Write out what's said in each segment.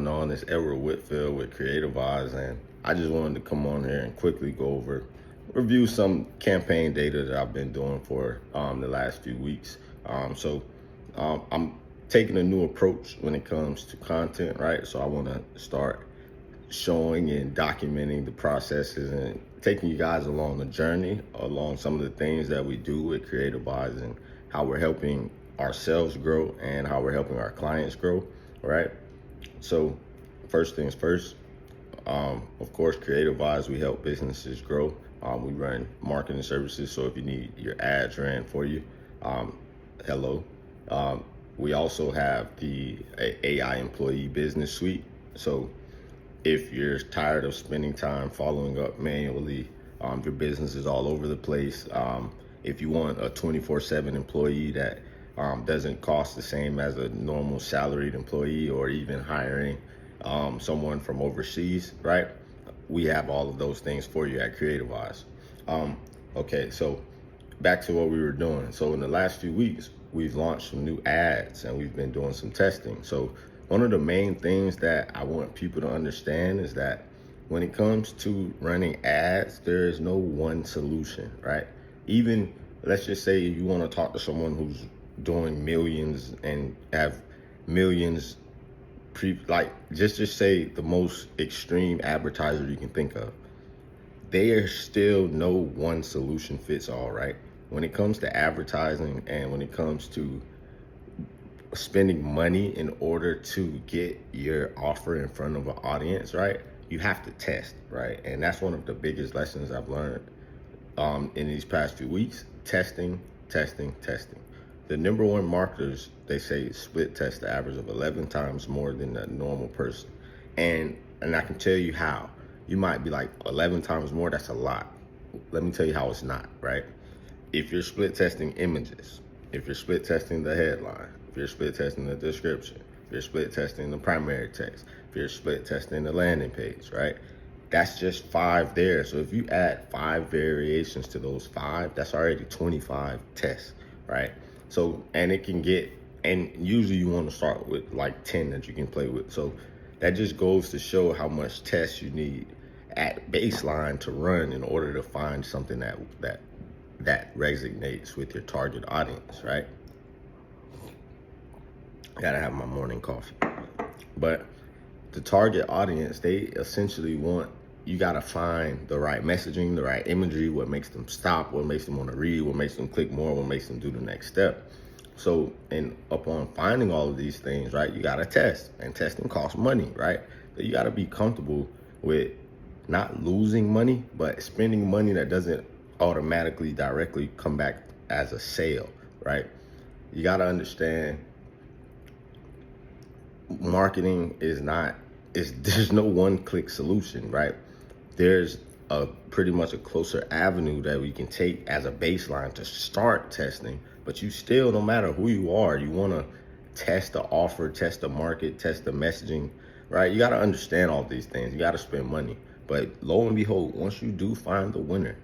going on? It's Edward Whitfield with Kreativize, and I just wanted to come on here and quickly review some campaign data that I've been doing for the last few weeks. I'm taking a new approach when it comes to content, right? So I want to start showing and documenting the processes and taking you guys along the journey, along some of the things that we do with Kreativize and how we're helping ourselves grow and how we're helping our clients grow, right? So first things first, of course, Kreativize, we help businesses grow. We run marketing services, so if you need your ads ran for you, hello. We also have the AI employee business suite. So if you're tired of spending time following up manually, your business is all over the place. If you want a 24/7 employee that doesn't cost the same as a normal salaried employee, or even hiring someone from overseas, right? We have all of those things for you at Kreativize. Okay, so back to what we were doing. So in the last few weeks, we've launched some new ads and we've been doing some testing. So one of the main things that I want people to understand is that when it comes to running ads, there is no one solution, right? Even, let's just say you want to talk to someone who's doing millions and have millions, just say the most extreme advertiser you can think of. There's still no one solution fits all, right? When it comes to advertising and when it comes to spending money in order to get your offer in front of an audience, right? You have to test, right? And that's one of the biggest lessons I've learned in these past few weeks. Testing. The number one marketers, they say, split test the average of 11 times more than a normal person. And I can tell you how. You might be like, 11 times more, that's a lot. Let me tell you how it's not, right? If you're split testing images, if you're split testing the headline, if you're split testing the description, if you're split testing the primary text, if you're split testing the landing page, right? That's just 5 there. So if you add 5 variations to those 5, that's already 25 tests, right? So, and usually you want to start with like 10 that you can play with. So that just goes to show how much tests you need at baseline to run in order to find something that resonates with your target audience, right? Gotta have my morning coffee. But the target audience, they essentially you gotta find the right messaging, the right imagery, what makes them stop, what makes them want to read, what makes them click more, what makes them do the next step. So, and upon finding all of these things, right, you gotta test, and testing costs money, right? So you gotta be comfortable with not losing money, but spending money that doesn't automatically directly come back as a sale, right? You gotta understand marketing there's no one-click solution, right? There's pretty much a closer avenue that we can take as a baseline to start testing, but you still, no matter who you are, you want to test the offer, test the market, test the messaging, right? You got to understand all these things. You got to spend money, but lo and behold, once you do find the winner,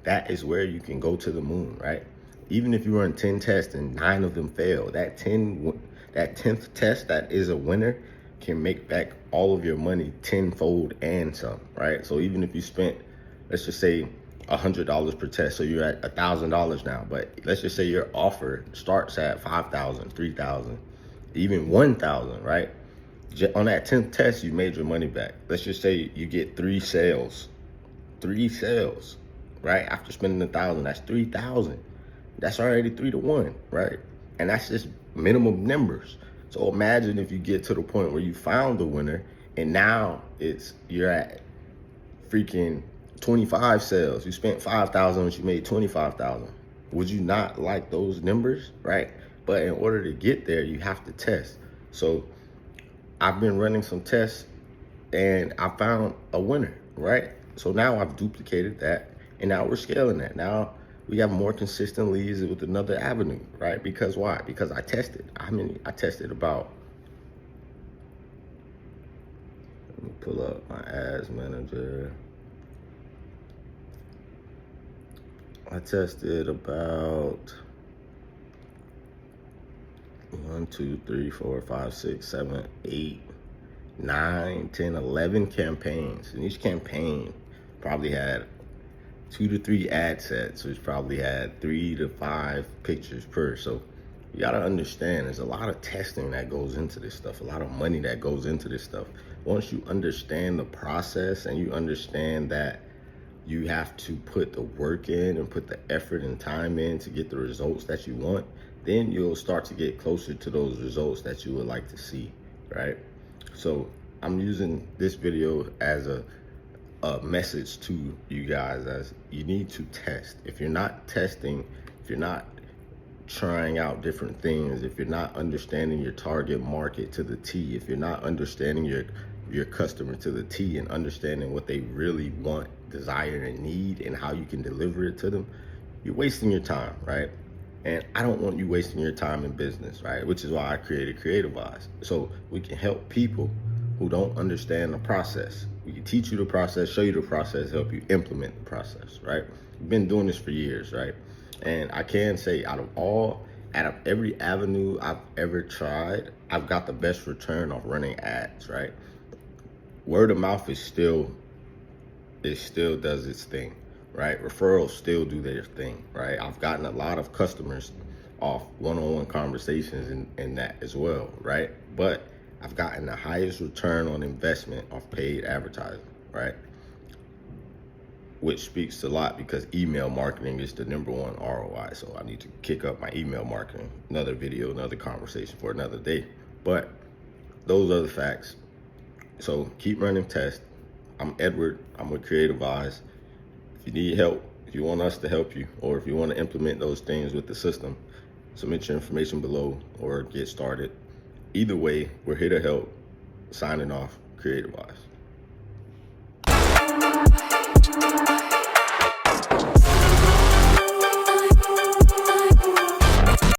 that is where you can go to the moon, right? Even if you run 10 tests and 9 of them fail, that 10th test that is a winner can make back all of your money tenfold and some, right? So even if you spent, let's just say $100 per test, so you're at $1,000 now, but let's just say your offer starts at 5,000, 3,000, even 1,000, right? On that 10th test, you made your money back. Let's just say you get 3 sales, right? After spending 1,000, that's 3,000. That's already 3 to 1, right? And that's just minimum numbers. So imagine if you get to the point where you found the winner and now you're at freaking 25 sales. You spent 5,000, but you made 25,000. Would you not like those numbers, right? But in order to get there, you have to test. So I've been running some tests and I found a winner, right? So now I've duplicated that and now we're scaling that. Now we have more consistent leads with another avenue, right? Because why? Because I tested. I tested about, let me pull up my ads manager. I tested about 1, 2, 3, 4, 5, 6, 7, 8 9, 10, 11 campaigns. And each campaign probably had 2 to 3 ad sets, which probably had 3 to 5 pictures per. So you gotta understand there's a lot of testing that goes into this stuff, a lot of money that goes into this stuff. Once you understand the process and you understand that you have to put the work in and put the effort and time in to get the results that you want, then you'll start to get closer to those results that you would like to see, right? So I'm using this video as a message to you guys, as you need to test. If you're not testing, if you're not trying out different things, if you're not understanding your target market to the T, if you're not understanding your customer to the T and understanding what they really want, desire, and need, and how you can deliver it to them, you're wasting your time, right? And I don't want you wasting your time in business, right? Which is why I created Kreativize. So we can help people who don't understand the process. We can teach you the process, show you the process, help you implement the process, right? We've been doing this for years, right? And I can say out of every avenue I've ever tried, I've got the best return off running ads, right? Word of mouth is still does its thing, right? Referrals still do their thing, right? I've gotten a lot of customers off one-on-one conversations in that as well, right? But I've gotten the highest return on investment off paid advertising, right? Which speaks a lot because email marketing is the #1 ROI. So I need to kick up my email marketing. Another video, another conversation for another day. But those are the facts. So keep running tests. I'm Edward. I'm with Kreativize. If you need help, if you want us to help you, or if you want to implement those things with the system, submit your information below or get started. Either way, we're here to help. Signing off, Kreativize.